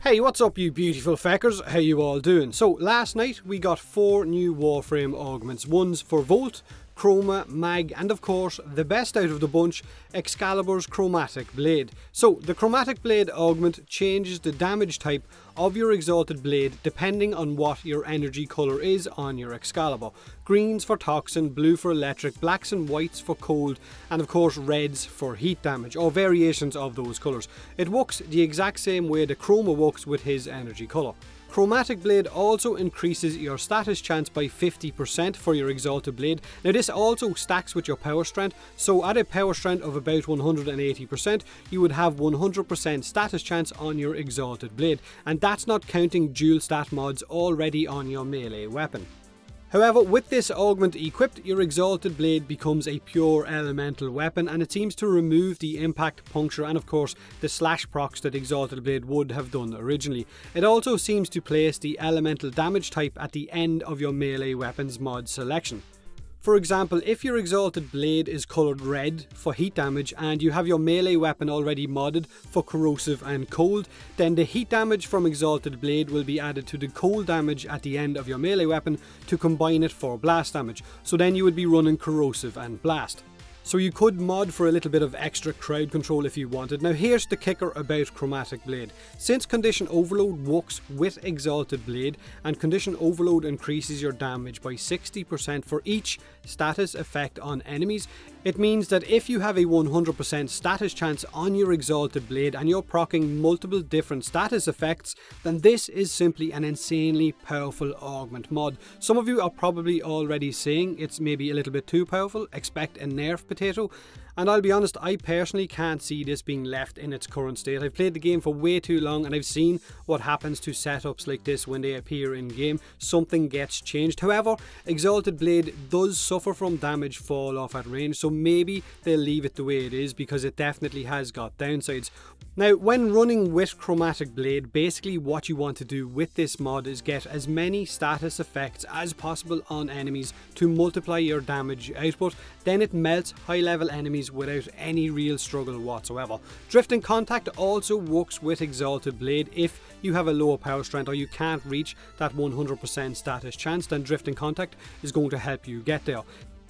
Hey, what's up you beautiful feckers? How you all doing? So last night we got 4 new Warframe augments. One's for Volt, Chroma, Mag, and of course the best out of the bunch, Excalibur's Chromatic blade. So the Chromatic blade augment changes the damage type of your exalted blade depending on what your energy colour is on your Excalibur. Greens for toxin, blue for electric, blacks and whites for cold, and of course reds for heat damage, or variations of those colours. It works the exact same way the Chroma works with his energy colour. Chromatic blade also increases your status chance by 50% for your exalted blade. Now this also stacks with your power strength, so at a power strength of about 180% you would have 100% status chance on your exalted blade, and that's not counting dual stat mods already on your melee weapon. However, with this augment equipped, your exalted blade becomes a pure elemental weapon, and it seems to remove the impact, puncture and of course the slash procs that exalted blade would have done originally. It also seems to place the elemental damage type at the end of your melee weapons mod selection. For example, if your exalted blade is coloured red for heat damage and you have your melee weapon already modded for corrosive and cold, then the heat damage from exalted blade will be added to the cold damage at the end of your melee weapon to combine it for blast damage. So then you would be running corrosive and blast. So you could mod for a little bit of extra crowd control if you wanted. Now here's the kicker about Chromatic blade. Since Condition Overload works with Exalted blade and Condition Overload increases your damage by 60% for each status effect on enemies, it means that if you have a 100% status chance on your Exalted blade and you're proccing multiple different status effects, then this is simply an insanely powerful augment mod. Some of you are probably already saying it's maybe a little bit too powerful, expect a nerf potato, and I'll be honest, I personally can't see this being left in its current state. I've played the game for way too long and I've seen what happens to setups like this when they appear in game. Something gets changed. However, Exalted blade does suffer from damage fall off at range, so maybe they'll leave it the way it is because it definitely has got downsides. Now, when running with Chromatic blade, basically what you want to do with this mod is get as many status effects as possible on enemies to multiply your damage output. Then it melts high level enemies without any real struggle whatsoever. Drifting Contact also works with Exalted blade. If you have a lower power strength or you can't reach that 100% status chance, then Drifting Contact is going to help you get there.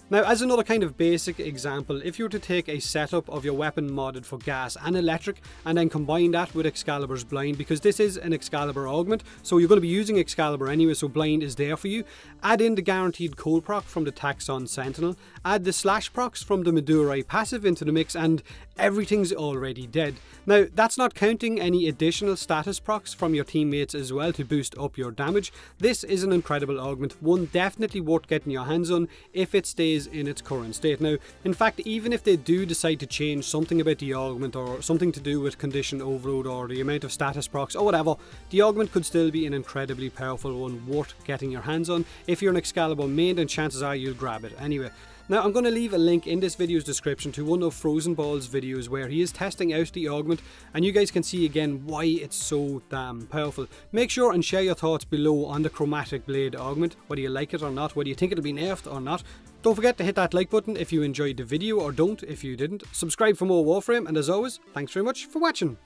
Now, as another kind of basic example, if you were to take a setup of your weapon modded for gas and electric and then combine that with Excalibur's blind, because this is an Excalibur augment, so you're going to be using Excalibur anyway, so blind is there for you. Add in the guaranteed cold proc from the Taxon Sentinel, add the slash procs from the Medurai passive into the mix, and everything's already dead. Now, that's not counting any additional status procs from your teammates as well to boost up your damage. This is an incredible augment, one definitely worth getting your hands on if it stays in its current state. Now, in fact, even if they do decide to change something about the augment or something to do with Condition Overload or the amount of status procs or whatever, the augment could still be an incredibly powerful one worth getting your hands on. If you're an Excalibur main, then chances are you'll grab it anyway. Now, I'm going to leave a link in this video's description to one of Frozen Ball's videos where he is testing out the augment, and you guys can see again why it's so damn powerful. Make sure and share your thoughts below on the Chromatic blade augment, whether you like it or not, whether you think it'll be nerfed or not. Don't forget to hit that like button if you enjoyed the video, or don't if you didn't. Subscribe for more Warframe, and as always, thanks very much for watching.